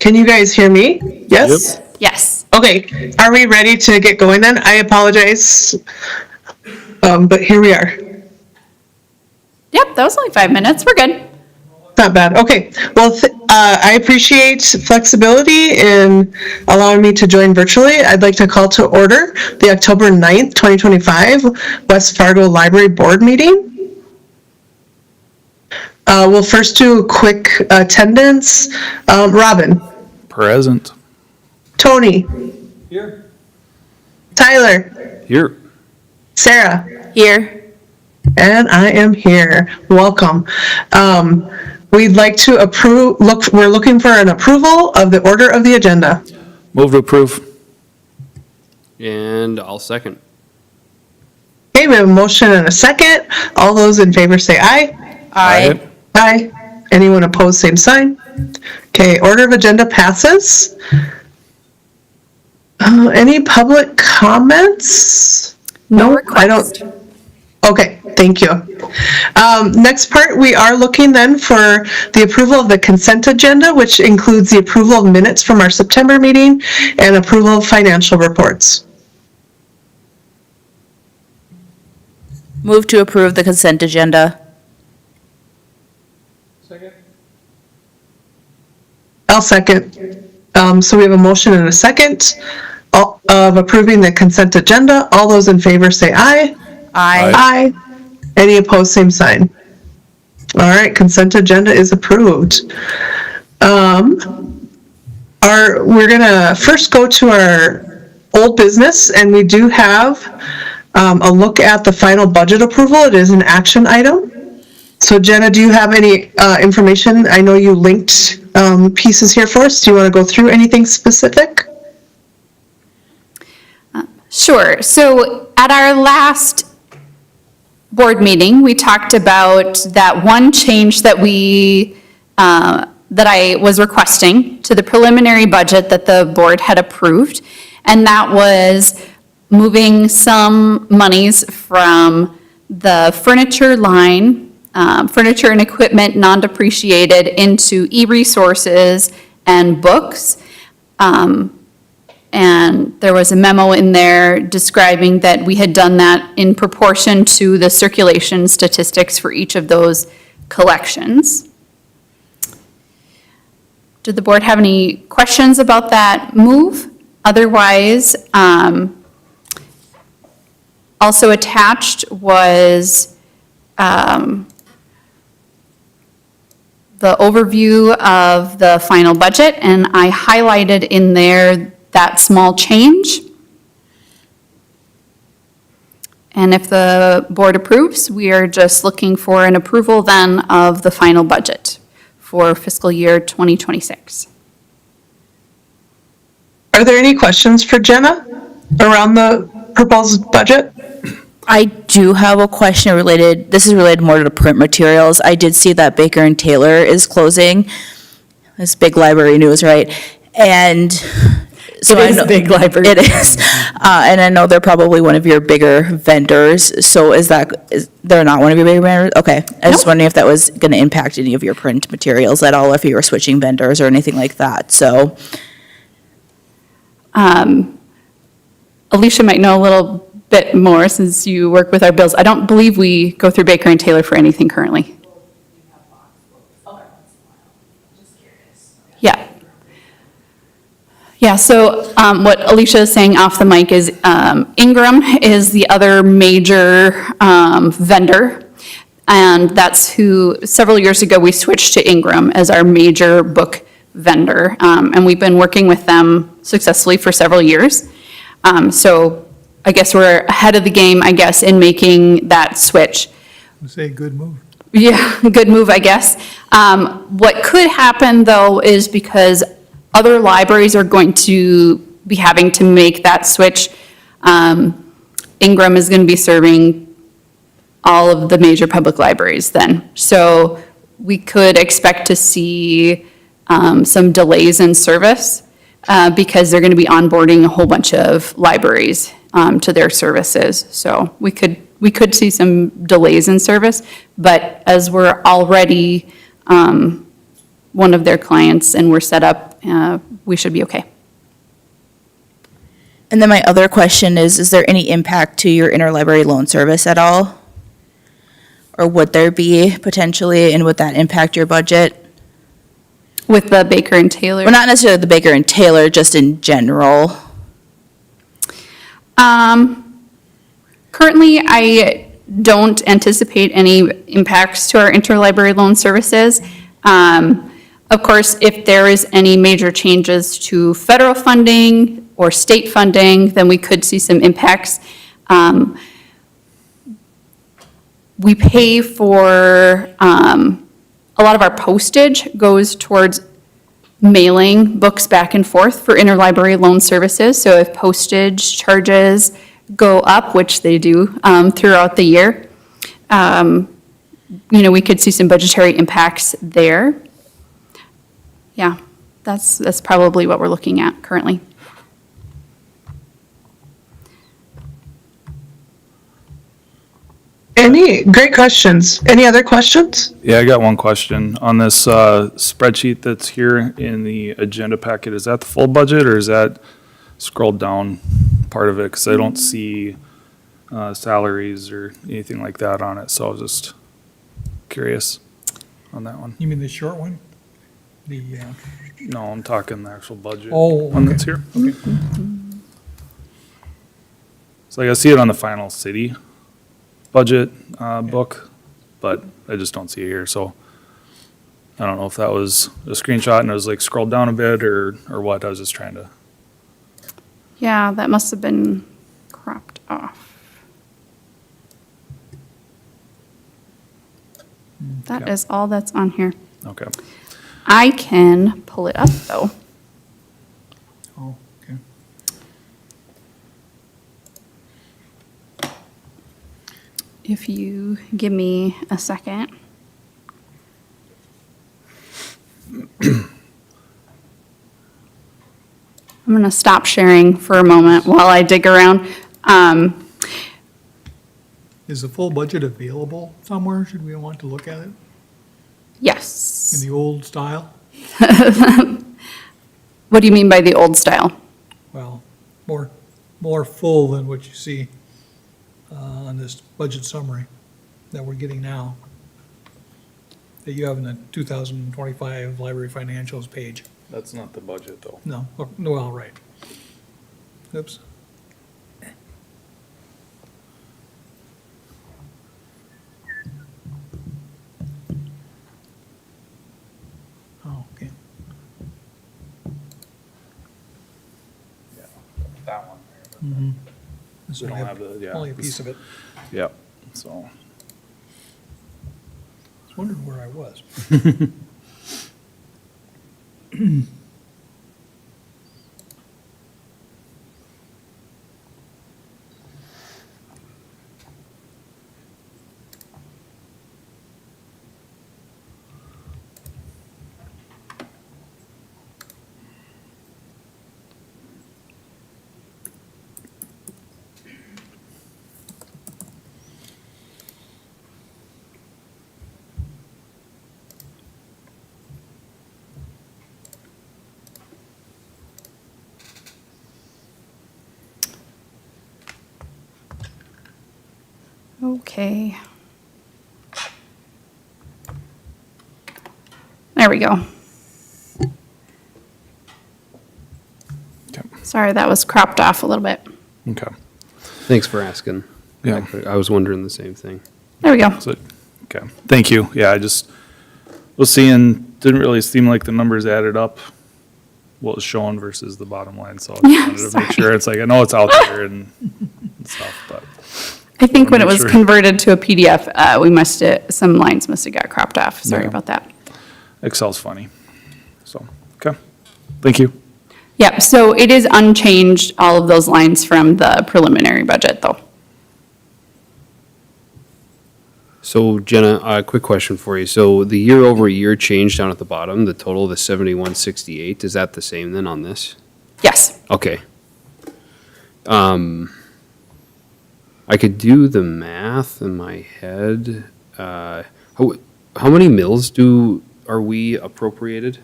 Can you guys hear me? Yes? Yep. Yes. Okay, are we ready to get going then? I apologize, but here we are. Yep, that was only 5 minutes. We're good. Not bad. Okay, well, I appreciate flexibility in allowing me to join virtually. I'd like to call to order the October 9th, 2025 West Fargo Library Board meeting. We'll first do a quick attendance. Robin. Present. Tony. Here. Tyler. Here. Sarah. Here. And I am here. Welcome. We'd like to approve, we're looking for an approval of the order of the agenda. Move to approve. And I'll second. Okay, we have a motion and a second. All those in favor say aye. Aye. Aye. Anyone opposed, same sign. Okay, order of agenda passes. Any public comments? No I don't. Okay, thank you. Next part, we are looking then for the approval of the consent agenda, which includes the approval of minutes from our September meeting and approval of financial reports. Move to approve the consent agenda. Second. I'll second. So we have a motion and a second of approving the consent agenda. All those in favor say aye. Aye. Aye. Any opposed, same sign. All right, consent agenda is approved. We're gonna first go to our old business, and we do have a look at the final budget approval. It is an action item. So Jenna, do you have any information? I know you linked pieces here for us. Do you want to go through anything specific? Sure. So at our last board meeting, we talked about that one change that that I was requesting to the preliminary budget that the board had approved, and that was moving some monies from the furniture line, furniture and equipment non-depreciated, into e-resources and books. And there was a memo in there describing that we had done that in proportion to the circulation statistics for each of those collections. Did the board have any questions about that move? Otherwise, also attached was the overview of the final budget, and I highlighted in there that small change. And if the board approves, we are just looking for an approval then of the final budget for fiscal year 2026. Are there any questions for Jenna around the proposed budget? I do have a question related, this is related more to print materials. I did see that Baker and Taylor is closing. It's big library news, right? And so It I is know big library. It is. And I know they're probably one of your bigger vendors. So they're not one of your bigger vendors? Okay. I was just wondering if that was going to impact any of your print materials at all, if you were switching vendors or anything like that. So. Alicia might know a little bit more since you work with our bills. I don't believe we go through Baker and Taylor for anything currently. Yeah. Yeah, so what Alicia is saying off the mic is Ingram is the other major vendor. And that's who, several years ago, we switched to Ingram as our major book vendor. And we've been working with them successfully for several years. So I guess we're ahead of the game, I guess, in making that switch. Say good move. Yeah, good move, I guess. What could happen, though, is because other libraries are going to be having to make that switch. Ingram is going to be serving all of the major public libraries then. So we could expect to see some delays in service because they're going to be onboarding a whole bunch of libraries to their services. So we could see some delays in service, but as we're already one of their clients and we're set up we should be okay. And then my other question is there any impact to your interlibrary loan service at all? Or would there be potentially, and would that impact your budget? With the Baker and Taylor? Well, not necessarily the Baker and Taylor, just in general. Currently, I don't anticipate any impacts to our interlibrary loan services. Of course, if there is any major changes to federal funding or state funding, then we could see some impacts. We pay for, a lot of our postage goes towards mailing books back and forth for interlibrary loan services. So if postage charges go up, which they do throughout the year, we could see some budgetary impacts there. Yeah, that's probably what we're looking at currently. Great questions. Any other questions? Yeah, I got one question. On this spreadsheet that's here in the agenda packet, is that the full budget or is that scrolled down part of it? Because I don't see salaries or anything like that on it, so I was just curious on that one. You mean the short one? The, No, I'm talking the actual budget Oh, one okay. that's here. Okay. So like I see it on the final city budget book, but I just don't see it here, so I don't know if that was a screenshot and it was like scrolled down a bit or what. I was just trying to. Yeah, that must have been cropped off. That Okay. is all that's on here. Okay. I can pull it up, though. oh, okay. If you give me a second. I'm going to stop sharing for a moment while I dig around. Is the full budget available somewhere? Should we want to look at it in Yes. the old style? What do you mean by the old style? Well, more full than what you see on this budget summary that we're getting now. That you have in the 2025 library financials page. That's not the budget though. No, well, right. Oops. Oh, okay. That one. Mhm. This We one don't have have the, yeah. only a this- piece of it. Yep, so. I was wondering where I was. Okay. There we go. Okay. Sorry, that was cropped off a little bit. Okay. Thanks for asking. Yeah. I was wondering the same thing. There we go. So, okay, thank you. Yeah, I just was seeing, didn't really seem like the numbers added up, what was shown versus the bottom line, so I Yeah, wanted to make sorry. sure, it's like, I know it's out there and stuff, but, I think when it Make was sure. converted to a PDF, some lines must have got cropped off. Sorry Yeah. about that. Excel's funny. So, okay, thank you. Yep, so it is unchanged, all of those lines from the preliminary budget, though. So Jenna, a quick question for you. So the year over year change down at the bottom, the total, the 7168, is that the same then on this? Yes. Okay. I could do the math in my head. How many mills are we appropriated?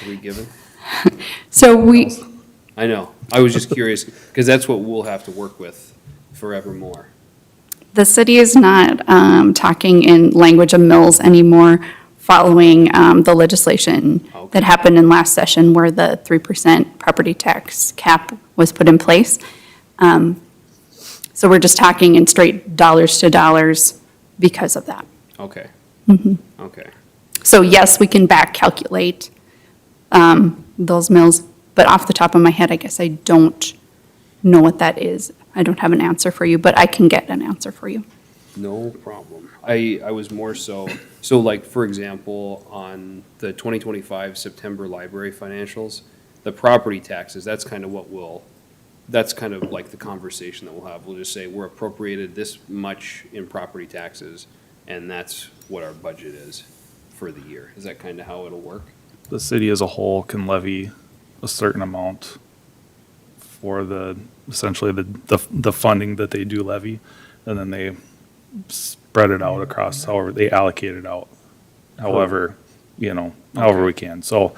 Are we given? So we, I know. I was just curious, because that's what we'll have to work with forevermore. the city is not talking in language of mills anymore following the legislation Okay. that happened in last session where the 3% property tax cap was put in place. So we're just talking in straight dollars to dollars because of that. Okay. Okay. So yes, we can back calculate those mills, but off the top of my head, I guess I don't know what that is. I don't have an answer for you, but I can get an answer for you. No problem. I was more so like, for example, on the 2025 September library financials, the property taxes, that's kind of that's kind of like the conversation that we'll have. We'll just say, we're appropriated this much in property taxes, and that's what our budget is for the year. Is that kind of how it'll work? The city as a whole can levy a certain amount for essentially the funding that they do levy, and then they spread it out across however, they allocate it out, however we can. So,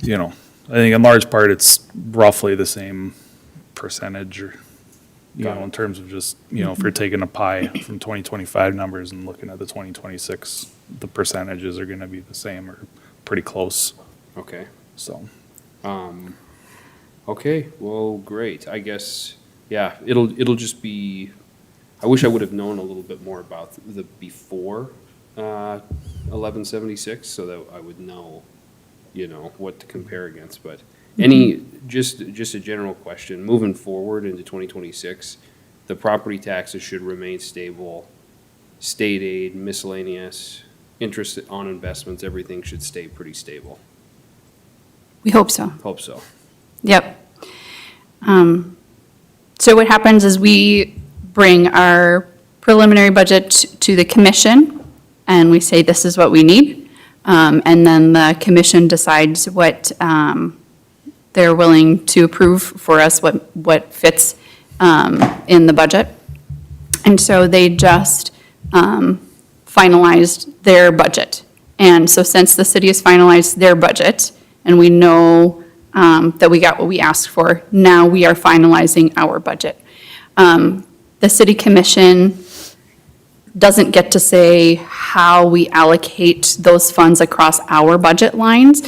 I think in large part, it's roughly the same percentage or, Got it. in terms of just, if you're taking a pie from 2025 numbers and looking at the 2026, the percentages are going to be the same or pretty close, Okay. so. Okay, well, great. I guess, yeah, it'll just be, I wish I would have known a little bit more about the before 1176, so that I would know, what to compare against. But just a general question, moving forward into 2026, the property taxes should remain stable, state aid, miscellaneous, interest on investments, everything should stay pretty stable. We hope so. Hope so. Yep. So what happens is we bring our preliminary budget to the commission, and we say, this is what we need. And then the commission decides what they're willing to approve for us, what fits in the budget. And so they just finalized their budget. And so since the city has finalized their budget, and we know that we got what we asked for, now we are finalizing our budget. The city commission doesn't get to say how we allocate those funds across our budget lines.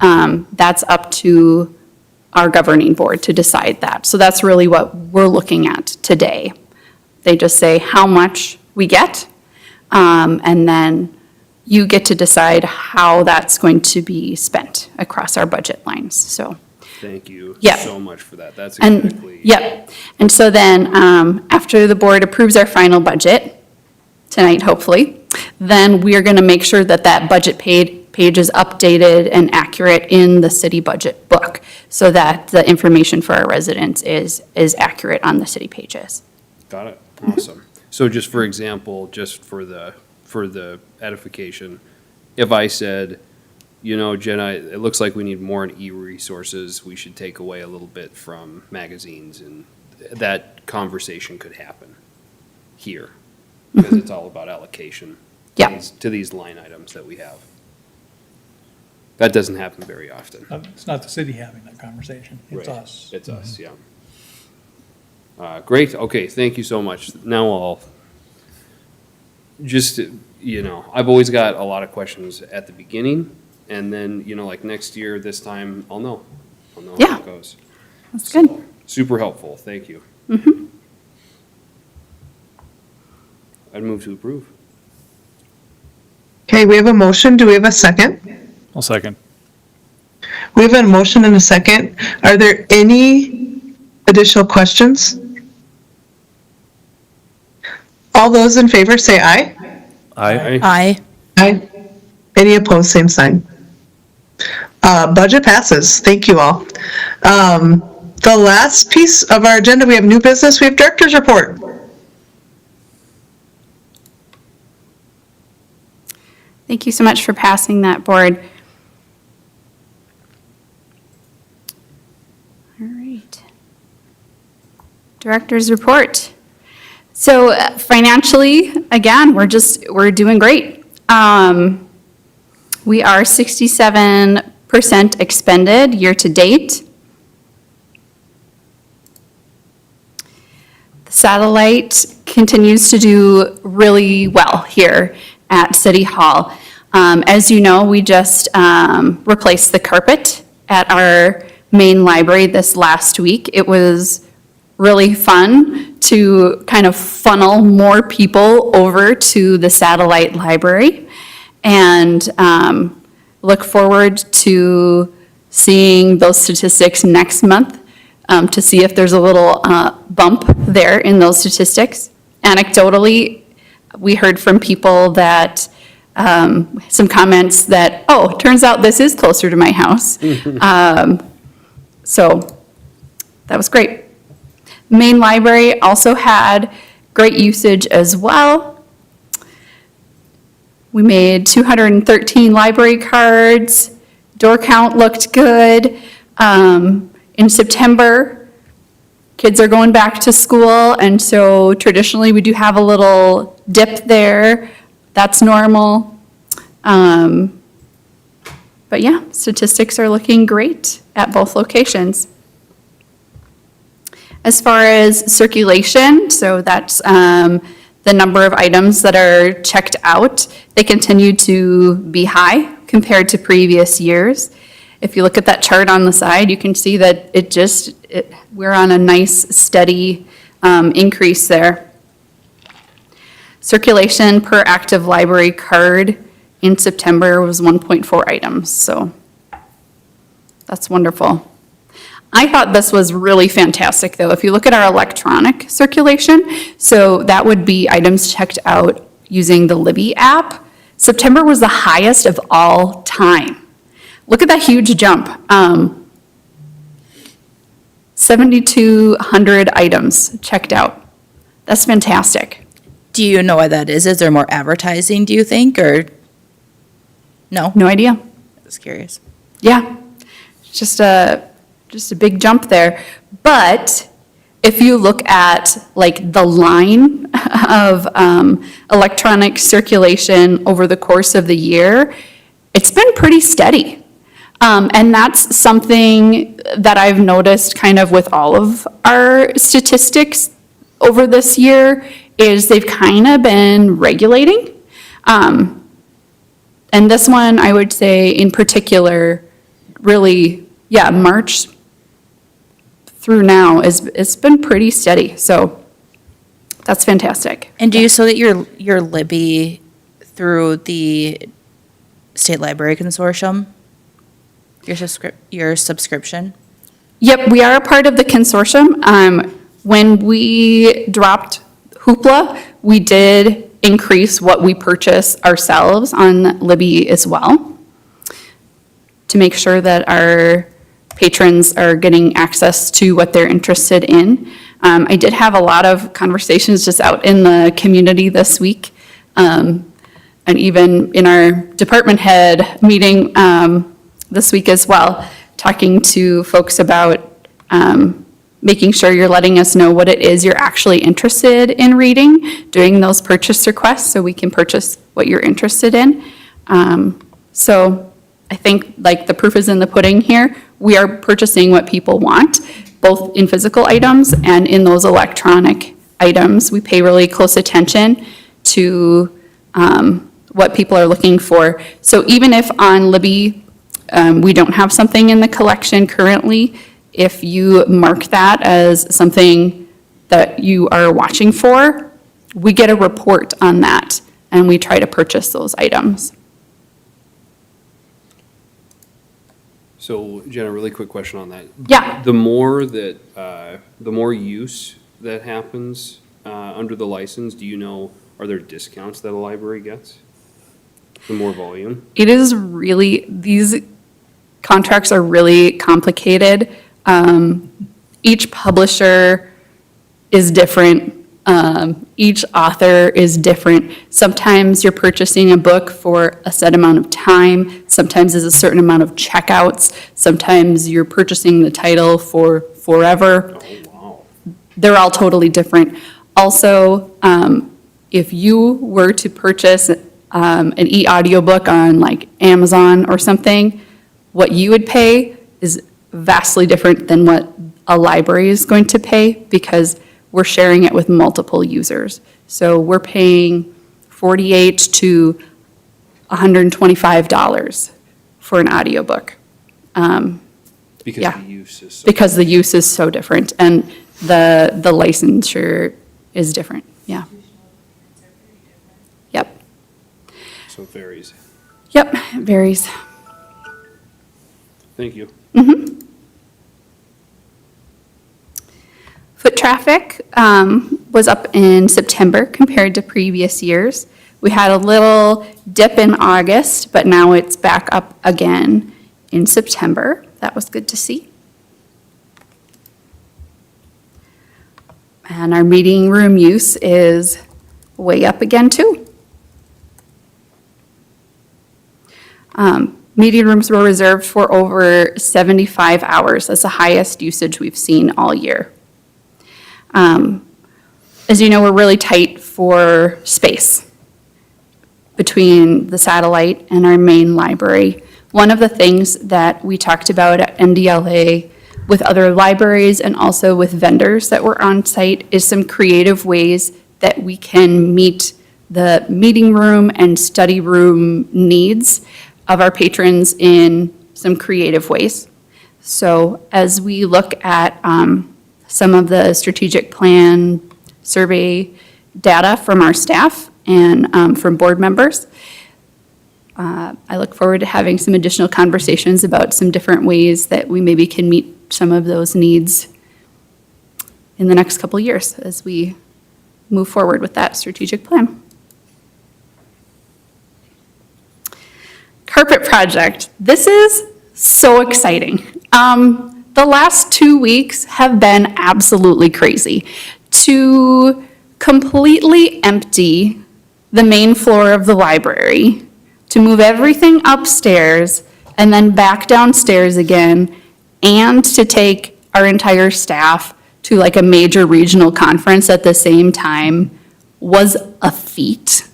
That's up to our governing board to decide that. So that's really what we're looking at today. They just say how much we get, and then you get to decide how that's going to be spent across our budget lines, so. Thank you Yeah. so much for that. That's And, exactly. yep, and so then, after the board approves our final budget, tonight hopefully, then we are gonna make sure that that budget page is updated and accurate in the city budget book, so that the information for our residents is accurate on the city pages. Got it. Awesome. So just for example, just for the edification, if I said, Jenna, it looks like we need more in e-resources, we should take away a little bit from magazines, and that conversation could happen here, because it's all about allocation Yeah. to these line items that we have. That doesn't happen very often. It's not the city having that conversation, it's Right. us. It's us, yeah. Great, okay, thank you so much. Now I'll just, I've always got a lot of questions at the beginning, and then, like next year, this time, I'll know how Yeah. it goes. That's good. So, super helpful, thank you. I'd move to approve. Okay, we have a motion. Do we have a second? I'll second. We have a motion and a second. Are there any additional questions? All those in favor say aye. Aye. Aye. Aye. Any opposed, same sign. Budget passes. Thank you all. The last piece of our agenda, we have new business. We have director's report. Thank you so much for passing that, board. All right. Director's report. So financially, again, we're doing great. We are 67% expended year-to-date. The satellite continues to do really well here at City Hall. As you know, we just replaced the carpet at our main library this last week. It was really fun to kind of funnel more people over to the satellite library, and look forward to seeing those statistics next month to see if there's a little bump there in those statistics. Anecdotally, we heard from people that some comments that, oh, turns out this is closer to my house. So that was great. Main library also had great usage as well. We made 213 library cards. Door count looked good. In September, kids are going back to school, and so traditionally we do have a little dip there. That's normal. But yeah, statistics are looking great at both locations. As far as circulation, so that's the number of items that are checked out, they continue to be high compared to previous years. If you look at that chart on the side, you can see that we're on a nice steady increase there. Circulation per active library card in September was 1.4 items, so that's wonderful. I thought this was really fantastic, though. If you look at our electronic circulation, so that would be items checked out using the Libby app. September was the highest of all time. Look at that huge jump. 7,200 items checked out. That's fantastic. Do you know why that is? Is there more advertising, do you think, or? No? No idea. I was curious. Yeah, it's just a big jump there. But if you look at like the line of electronic circulation over the course of the year, it's been pretty steady. And that's something that I've noticed kind of with all of our statistics over this year, is they've kind of been regulating. And this one, I would say in particular, really, yeah, March through now, it's been pretty steady. So that's fantastic. And do you still get your Libby through the State Library Consortium? Your subscription? Yep, we are a part of the consortium. When we dropped Hoopla, we did increase what we purchase ourselves on Libby as well, to make sure that our patrons are getting access to what they're interested in. I did have a lot of conversations just out in the community this week, and even in our department head meeting this week as well, talking to folks about making sure you're letting us know what it is you're actually interested in reading, doing those purchase requests so we can purchase what you're interested in. So I think like the proof is in the pudding here. We are purchasing what people want, both in physical items and in those electronic items. We pay really close attention to what people are looking for. So even if on Libby, we don't have something in the collection currently, if you mark that as something that you are watching for, we get a report on that, and we try to purchase those items. So Jenna, really quick question on that. Yeah. The more use that happens under the license, do you know, are there discounts that a library gets? The more volume? It is really, these contracts are really complicated. Each publisher is different. Each author is different. Sometimes you're purchasing a book for a set amount of time. Sometimes there's a certain amount of checkouts. Sometimes you're purchasing the title for forever. Oh, wow. They're all totally different. Also, if you were to purchase an e-audiobook on like Amazon or something, what you would pay is vastly different than what a library is going to pay because we're sharing it with multiple users. So we're paying $48 to $125 for an audiobook. Because Yeah. the use is so. Because the use is so different and the licensure is different, yeah. Yep, So it varies. yep, it varies. Thank you. Foot traffic was up in September compared to previous years. We had a little dip in August, but now it's back up again in September. That was good to see. And our meeting room use is way up again, too. Meeting rooms were reserved for over 75 hours. That's the highest usage we've seen all year. As you know, we're really tight for space between the satellite and our main library. One of the things that we talked about at MDLA with other libraries and also with vendors that were on site is some creative ways that we can meet the meeting room and study room needs of our patrons in some creative ways. So as we look at some of the strategic plan survey data from our staff and from board members, I look forward to having some additional conversations about some different ways that we maybe can meet some of those needs in the next couple of years as we move forward with that strategic plan. Carpet project. This is so exciting. The last 2 weeks have been absolutely crazy. To completely empty the main floor of the library, to move everything upstairs and then back downstairs again, and to take our entire staff to like a major regional conference at the same time was a feat.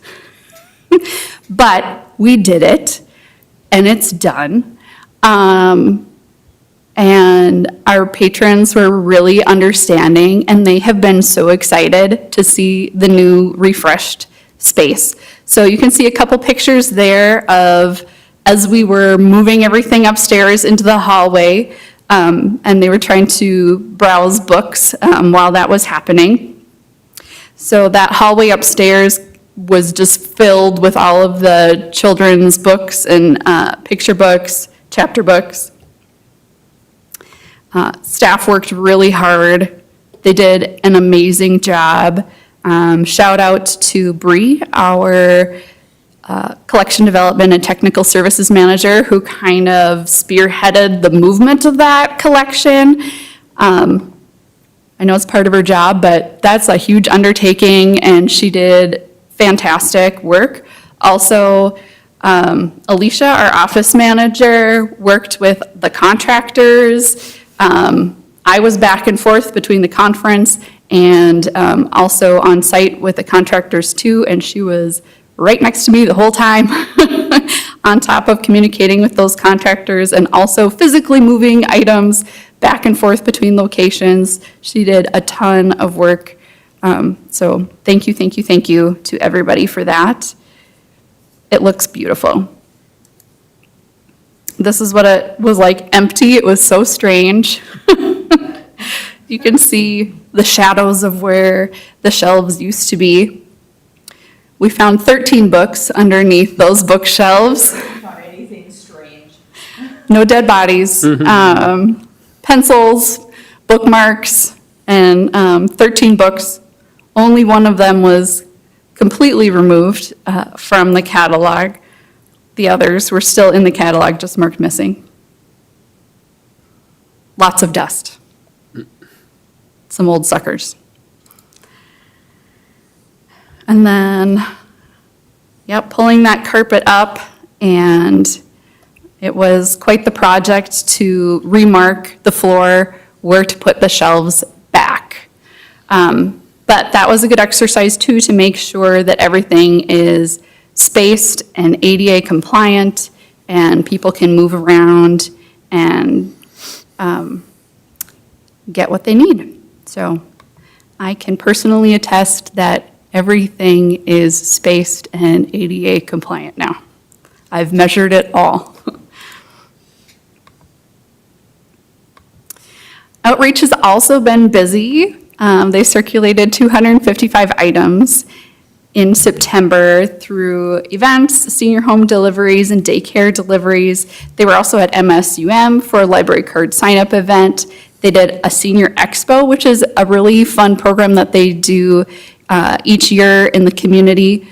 But we did it, and it's done. And our patrons were really understanding, and they have been so excited to see the new refreshed space. So you can see a couple pictures there of as we were moving everything upstairs into the hallway, and they were trying to browse books while that was happening. So that hallway upstairs was just filled with all of the children's books and picture books, chapter books. Staff worked really hard. They did an amazing job. Shout out to Bree, our collection development and technical services manager, who kind of spearheaded the movement of that collection. I know it's part of her job, but that's a huge undertaking, and she did fantastic work. Also, Alicia, our office manager, worked with the contractors. I was back and forth between the conference and also on site with the contractors too, and she was right next to me the whole time on top of communicating with those contractors and also physically moving items back and forth between locations. She did a ton of work. So thank you to everybody for that. It looks beautiful. This is what it was like empty. It was so strange. You can see the shadows of where the shelves used to be. We found 13 books underneath those bookshelves. Anything strange. No dead bodies. Pencils, bookmarks, and 13 books. Only one of them was completely removed from the catalog. The others were still in the catalog, just marked missing. Lots of dust. Some old suckers. And then, yep, pulling that carpet up, and it was quite the project to remark the floor where to put the shelves back. But that was a good exercise too, to make sure that everything is spaced and ADA compliant, and people can move around and get what they need. So I can personally attest that everything is spaced and ADA compliant now. I've measured it all. Outreach has also been busy. They circulated 255 items in September through events, senior home deliveries, and daycare deliveries. They were also at MSUM for a library card sign-up event. They did a senior expo, which is a really fun program that they do each year in the community.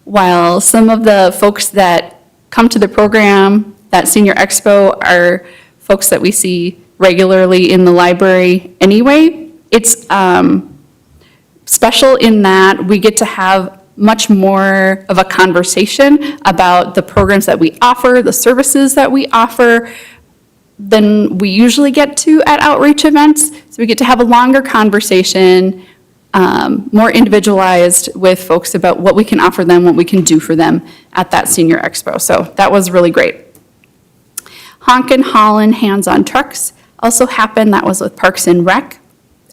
While some of the folks that come to the program, that senior expo, are folks that we see regularly in the library anyway, it's special in that we get to have much more of a conversation about the programs that we offer, the services that we offer, than we usually get to at outreach events. So we get to have a longer conversation, more individualized with folks about what we can offer them, what we can do for them at that senior expo. So that was really great. Honk and Holland Hands-on Trucks also happened. That was with Parks and Rec.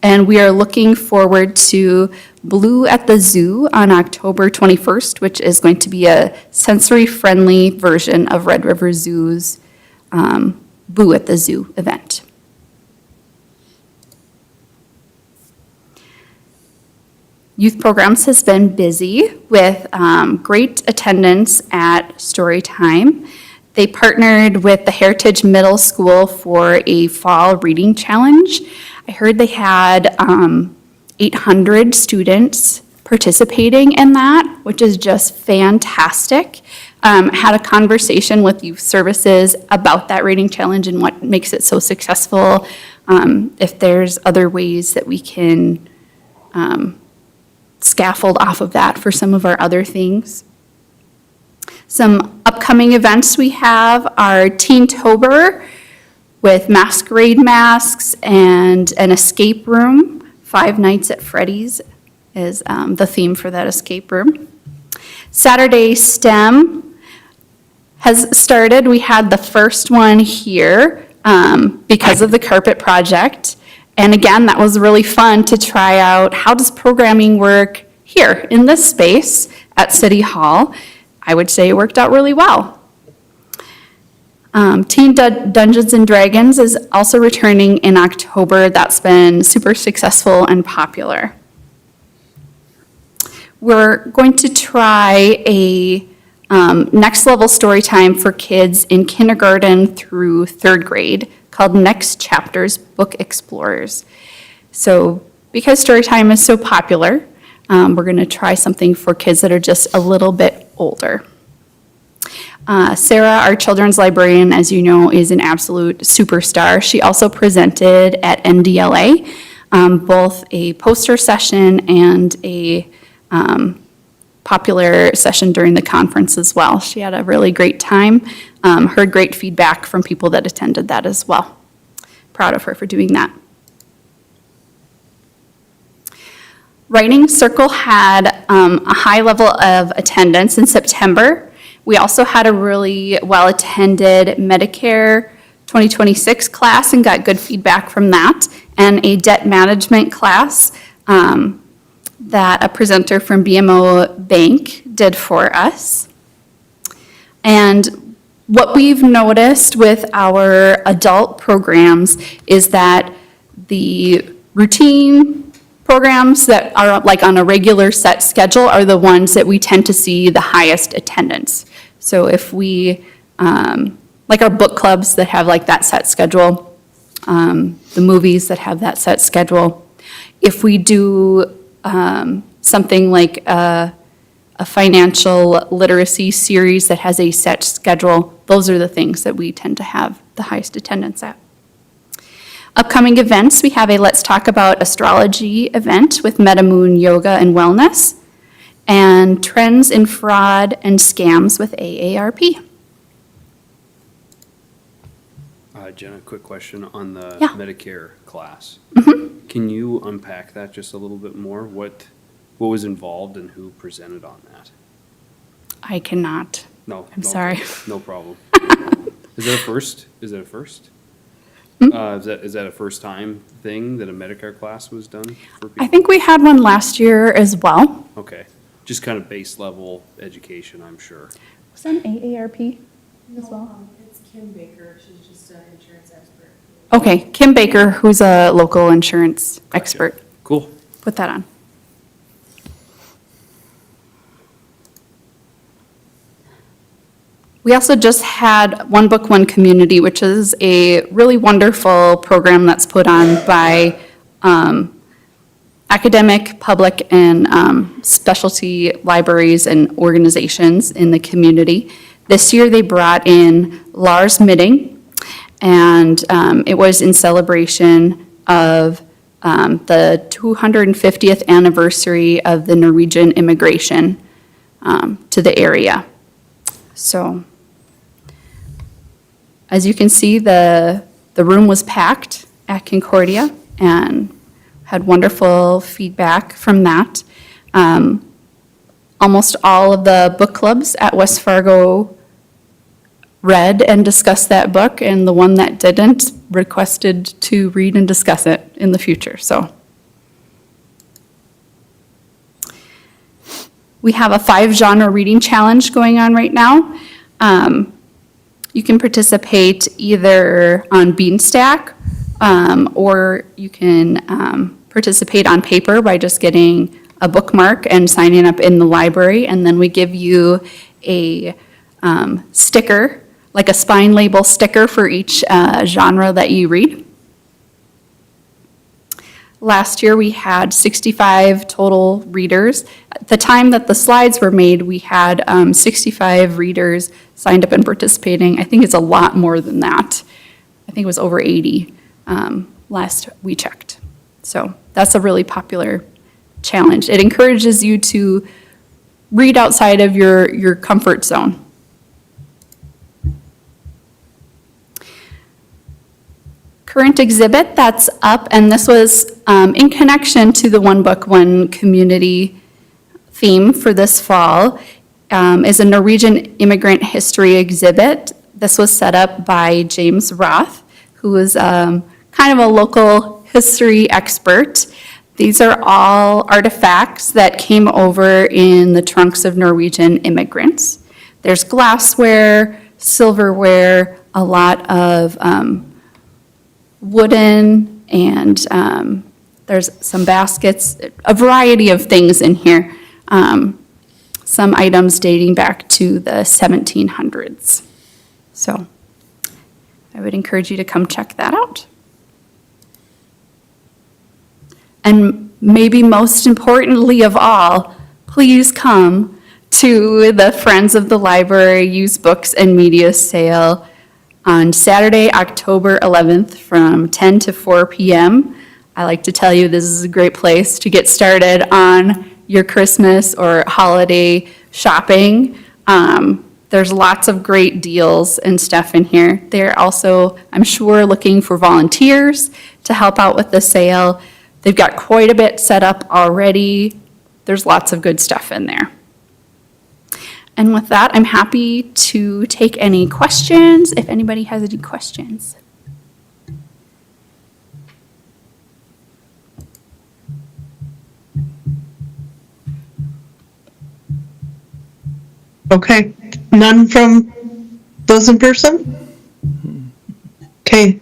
And we are looking forward to Blue at the Zoo on October 21st, which is going to be a sensory-friendly version of Red River Zoo's Boo at the Zoo event. Youth Programs has been busy with great attendance at Story Time. They partnered with the Heritage Middle School for a fall reading challenge. I heard they had 800 students participating in that, which is just fantastic. Had a conversation with youth services about that reading challenge and what makes it so successful. If there's other ways that we can scaffold off of that for some of our other things. Some upcoming events we have are Teentober with masquerade masks and an escape room. 5 Nights at Freddy's is the theme for that escape room. Saturday STEM has started. We had the first one here because of the carpet project. And again, that was really fun to try out how does programming work here in this space at City Hall. I would say it worked out really well. Teen Dungeons and Dragons is also returning in October. That's been super successful and popular. We're going to try a next level story time for kids in kindergarten through 3rd grade called Next Chapters Book Explorers. So because story time is so popular, we're going to try something for kids that are just a little bit older. Sarah, our children's librarian, as you know, is an absolute superstar. She also presented at NDLA, both a poster session and a popular session during the conference as well. She had a really great time, heard great feedback from people that attended that as well. Proud of her for doing that. Writing Circle had a high level of attendance in September. We also had a really well-attended Medicare 2026 class and got good feedback from that, and a debt management class that a presenter from BMO Bank did for us. And what we've noticed with our adult programs is that the routine programs that are like on a regular set schedule are the ones that we tend to see the highest attendance. So if we, like our book clubs that have like that set schedule, the movies that have that set schedule, if we do something like a financial literacy series that has a set schedule, those are the things that we tend to have the highest attendance at. Upcoming events, we have a Let's Talk About Astrology event with MetaMoon Yoga and Wellness, and Trends in Fraud and Scams with AARP. Jenna, quick question on the Yeah. Medicare class. Can you unpack that just a little bit more? What was involved and who presented on that? I cannot. No. I'm no, sorry. No problem. Is that a first? Is it a first? Hmm? Is that a first time thing that a Medicare class was done for people? I think we had one last year as well. Okay, just kind of base level education, I'm sure. Was that an AARP as well? It's Kim Baker, she's just an insurance expert. Okay, Kim Baker, who's a local insurance Gotcha. expert. Cool. Put that on. We also just had One Book, One Community, which is a really wonderful program that's put on by academic, public, and specialty libraries and organizations in the community. This year, they brought in Lars Midding, and it was in celebration of the 250th anniversary of the Norwegian immigration to the area. So, as you can see, the room was packed at Concordia and had wonderful feedback from that. Almost all of the book clubs at West Fargo read and discussed that book, and the one that didn't requested to read and discuss it in the future, so. We have a 5-genre reading challenge going on right now. You can participate either on Beanstack, or you can participate on paper by just getting a bookmark and signing up in the library, and then we give you a sticker, like a spine label sticker for each genre that you read. Last year, we had 65 total readers. At the time that the slides were made, we had 65 readers signed up and participating. I think it's a lot more than that. I think it was over 80 last we checked. So that's a really popular challenge. It encourages you to read outside of your comfort zone. Current exhibit that's up, and this was in connection to the One Book, One Community theme for this fall, is a Norwegian immigrant history exhibit. This was set up by James Roth, who is kind of a local history expert. These are all artifacts that came over in the trunks of Norwegian immigrants. There's glassware, silverware, a lot of wooden, and there's some baskets, a variety of things in here. Some items dating back to the 1700s. So I would encourage you to come check that out. And maybe most importantly of all, please come to the Friends of the Library Used Books and Media Sale on Saturday, October 11th from 10 to 4 p.m. I like to tell you this is a great place to get started on your Christmas or holiday shopping. There's lots of great deals and stuff in here. They're also, I'm sure, looking for volunteers to help out with the sale. They've got quite a bit set up already. There's lots of good stuff in there. And with that, I'm happy to take any questions, if anybody has any questions. Okay, none from those in person? Okay,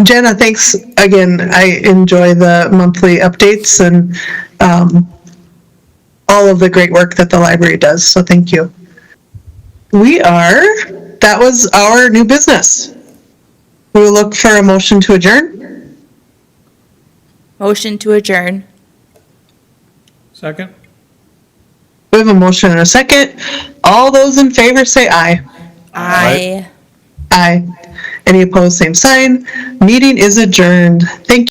Jenna, thanks again. I enjoy the monthly updates and all of the great work that the library does, so thank you. That was our new business. We will look for a motion to adjourn. Motion to adjourn. Second? We have a motion and a second. All those in favor say aye. Aye. Aye. Any opposed, same sign. Meeting is adjourned. Thank you.